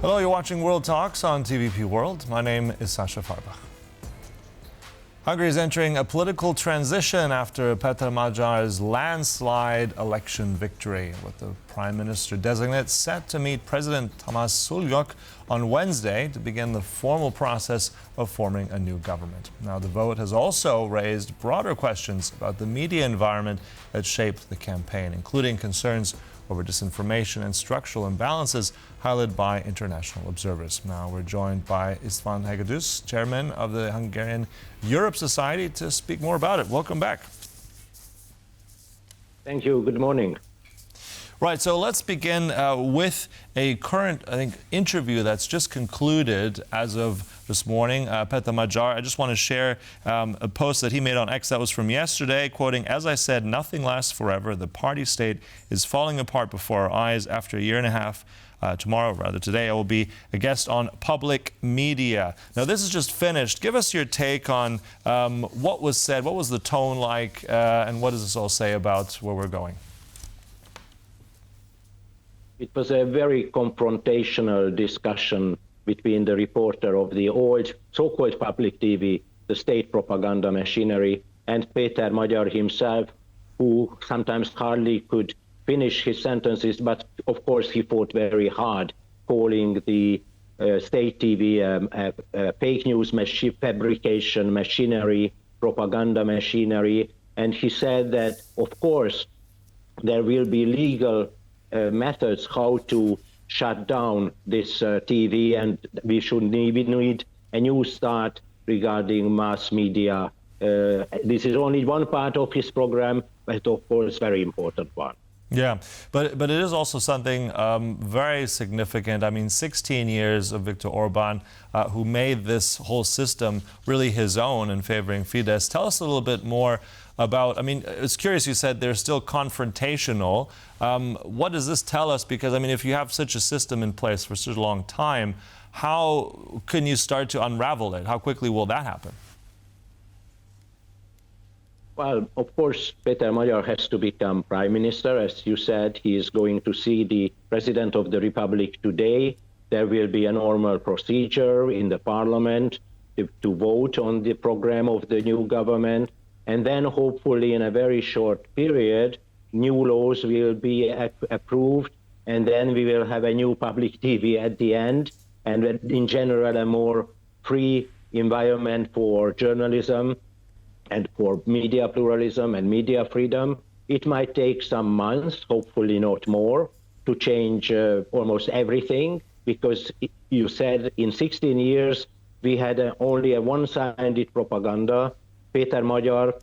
Hello, you're watching World Talks on TVP World. My name is Sasha Farbach. Hungary is entering a political transition after Péter Magyar's landslide election victory, with the Prime Minister designate set to meet President Tamás Szúlyog on Wednesday to begin the formal process of forming a new government. Now, the vote has also raised broader questions about the media environment that shaped the campaign, including concerns over disinformation and structural imbalances highlighted by international observers. Now we're joined by István Hegedűs, chairman of the Hungarian Europe Society, to speak more about it. Welcome back. Thank you. Good morning. Right, so let's begin with a current, interview that's just concluded as of this morning. Péter Magyar, I just want to share a post that he made on X that was from yesterday, quoting, "As I said, nothing lasts forever. The party state is falling apart before our eyes. After a year and a half, today, I will be a guest on public media." Now, this is just finished. Give us your take on what was said, what was the tone like, and what does this all say about where we're going? It was a very confrontational discussion between the reporter of the old so-called public TV, the state propaganda machinery, and Péter Magyar himself, who sometimes hardly could finish his sentences, but of course he fought very hard, calling the state TV fake news fabrication machinery, propaganda machinery, and he said that, of course, there will be legal methods how to shut down this TV, and we need a new start regarding mass media. This is only one part of his program, but of course very important one. Yeah, but it is also something very significant. I mean, 16 years of Viktor Orbán, who made this whole system really his own in favoring Fidesz. Tell us a little bit more about, it's curious, you said they're still confrontational. What does this tell us? Because, if you have such a system in place for such a long time, how can you start to unravel it? How quickly will that happen? Well, of course, Péter Magyar has to become prime minister. As you said, he is going to see the president of the republic today. There will be a normal procedure in the parliament to vote on the program of the new government. And then hopefully in a very short period, new laws will be approved. And then we will have a new public TV at the end. And in general, a more free environment for journalism and for media pluralism and media freedom. It might take some months, hopefully not more, to change almost everything, because you said in 16 years we had only a one-sided propaganda. Péter Magyar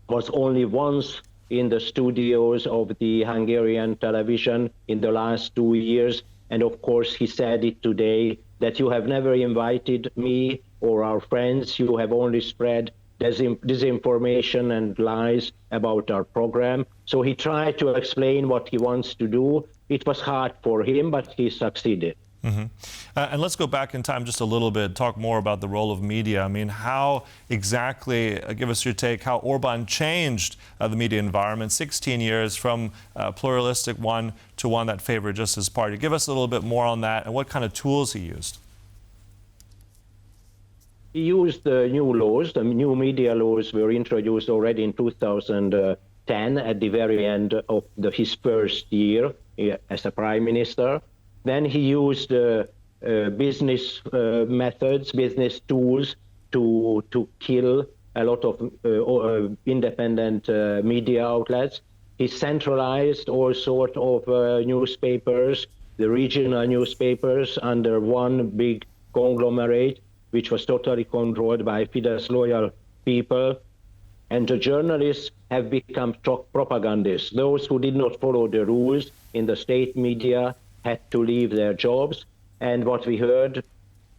was only once in the studios of the Hungarian television in the last 2 years, and of course he said it today that you have never invited me or our friends, you have only spread disinformation and lies about our program. So he tried to explain what he wants to do. It was hard for him, but he succeeded. Mm-hmm. And let's go back in time just a little bit, talk more about the role of media. How exactly, give us your take, how Orbán changed the media environment, 16 years from a pluralistic one to one that favored just his party. Give us a little bit more on that and what kind of tools he used. He used the new laws. The new media laws were introduced already in 2010 at the very end of his first year as a prime minister. Then he used business methods, business tools to kill a lot of independent media outlets. He centralized all sorts of newspapers, the regional newspapers, under one big conglomerate, which was totally controlled by Fidesz loyal people. And the journalists have become propagandists. Those who did not follow the rules in the state media had to leave their jobs. And what we heard,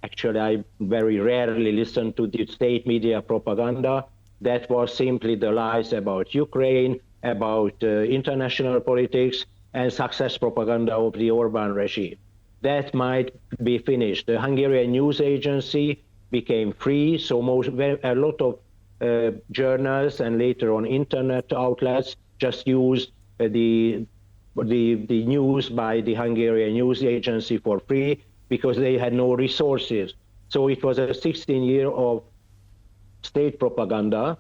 actually I very rarely listen to the state media propaganda, that was simply the lies about Ukraine, about international politics, and success propaganda of the Orbán regime. That might be finished. The Hungarian news agency became free, so a lot of journals and later on internet outlets just used the news by the Hungarian news agency for free. because they had no resources. So it was a 16 year of state propaganda.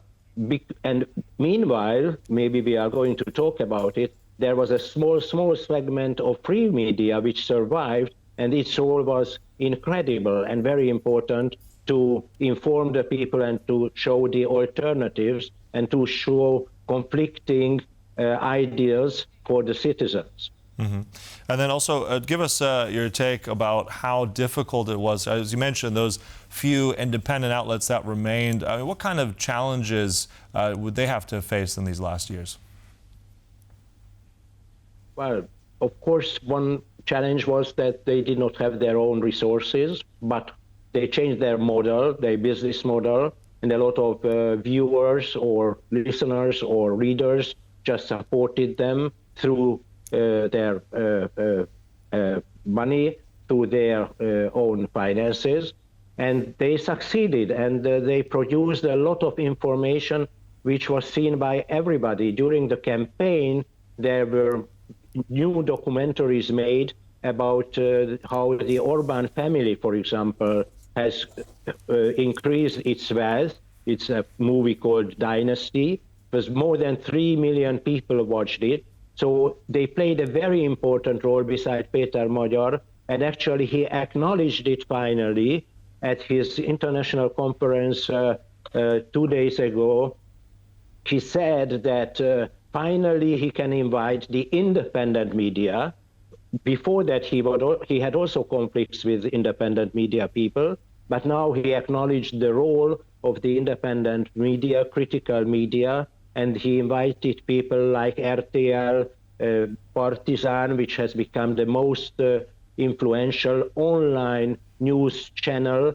And meanwhile, maybe we are going to talk about it, there was a small segment of free media which survived, and its role was incredible and very important to inform the people and to show the alternatives and to show conflicting ideas for the citizens. Mm-hmm. And then also give us your take about how difficult it was. As you mentioned, those few independent outlets that remained. I mean, what kind of challenges would they have to face in these last years? Well, of course, one challenge was that they did not have their own resources, but they changed their model, their business model, and a lot of viewers or listeners or readers just supported them through their money, through their own finances, and they succeeded, and they produced a lot of information which was seen by everybody. During the campaign, there were new documentaries made about how the Orbán family, for example, has increased its wealth. It's a movie called Dynasty. Because more than 3 million people watched it. So they played a very important role beside Péter Magyar, and actually he acknowledged it finally at his international conference 2 days ago. He said that finally he can invite the independent media. Before that, he had also conflicts with independent media people, but now he acknowledged the role of the independent media, critical media, and he invited people like RTL, Partizan, which has become the most influential online news channel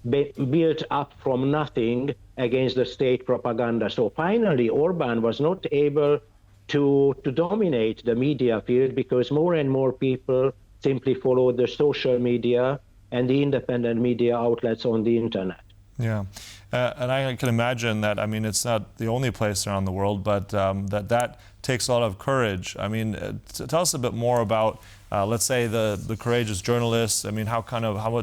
built up from nothing against the state propaganda. So finally, Orbán was not able to dominate the media field because more and more people simply follow the social media and the independent media outlets on the internet. Yeah, and I can imagine that, I mean, it's not the only place around the world, but that takes a lot of courage. I mean, tell us a bit more about, let's say, the courageous journalists. I mean, how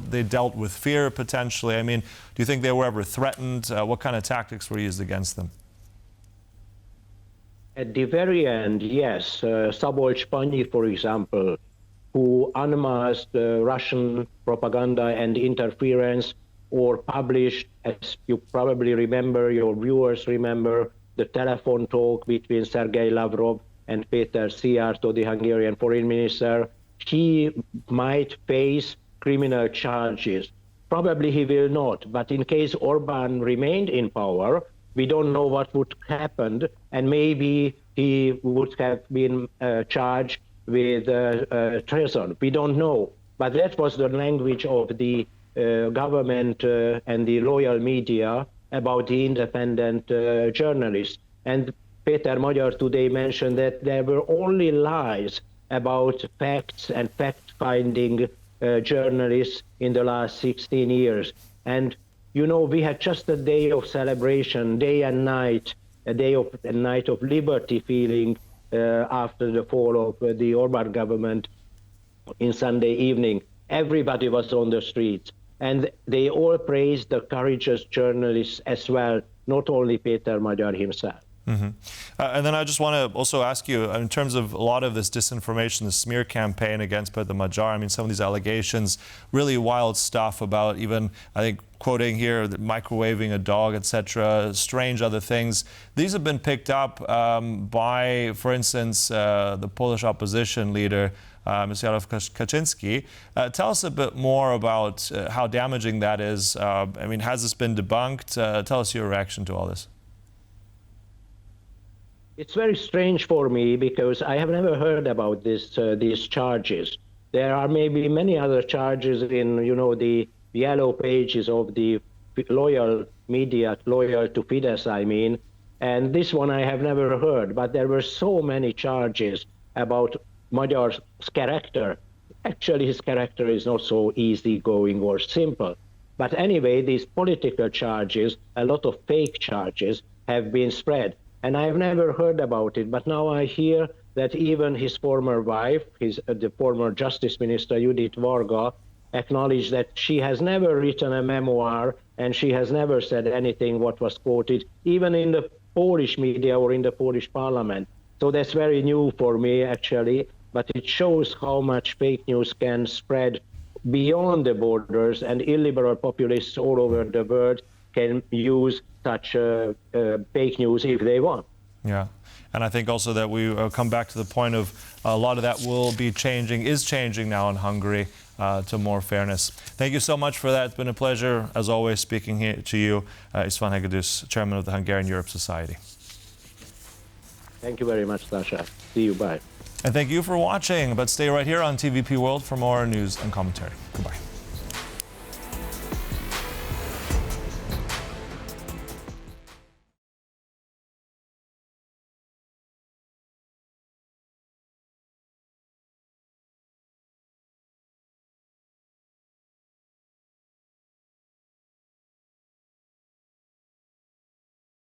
they dealt with fear potentially. I mean, do you think they were ever threatened? What kind of tactics were used against them? At the very end, yes. Szabolcs Panyi, for example, who unmasked Russian propaganda and interference, or published, as you probably remember, your viewers remember, the telephone talk between Sergei Lavrov and Péter Szijjártó, the Hungarian foreign minister. He might face criminal charges. Probably he will not, but in case Orbán remained in power, we don't know what would happen, and maybe he would have been charged with treason. We don't know, but that was the language of the government and the loyal media about the independent journalists. And Péter Magyar today mentioned that there were only lies about facts and fact-finding journalists in the last 16 years. And, you know, we had just a day of celebration, day and night, a night of liberty feeling after the fall of the Orbán government in Sunday evening. Everybody was on the streets. And they all praised the courageous journalists as well, not only Péter Magyar himself. Mm-hmm. And then I just want to also ask you, in terms of a lot of this disinformation, the smear campaign against Péter Magyar, I mean, some of these allegations, really wild stuff about even, I think, quoting here, microwaving a dog, etc., strange other things. These have been picked up by, for instance, the Polish opposition leader, Mr. Jarosław Kaczynski. Tell us a bit more about how damaging that is. I mean, has this been debunked? Tell us your reaction to all this. It's very strange for me because I have never heard about these charges. There are maybe many other charges in, you know, the yellow pages of the loyal media, loyal to Fidesz, I mean, and this one I have never heard, but there were so many charges about Magyar's character. Actually, his character is not so easygoing or simple. But anyway, these political charges, a lot of fake charges, have been spread. And I have never heard about it, but now I hear that even his former wife, the former Justice Minister Judit Varga, acknowledge that she has never written a memoir and she has never said anything what was quoted, even in the Polish media or in the Polish parliament. So that's very new for me, actually, but it shows how much fake news can spread beyond the borders, and illiberal populists all over the world can use such fake news if they want. Yeah. And I think also that we come back to the point of a lot of that will be changing, is changing now in Hungary to more fairness. Thank you so much for that. It's been a pleasure, as always, speaking here to you, István Hegedűs, Chairman of the Hungarian Europe Society. Thank you very much, Sasha. See you. Bye. And thank you for watching, but stay right here on TVP World for more news and commentary. Goodbye.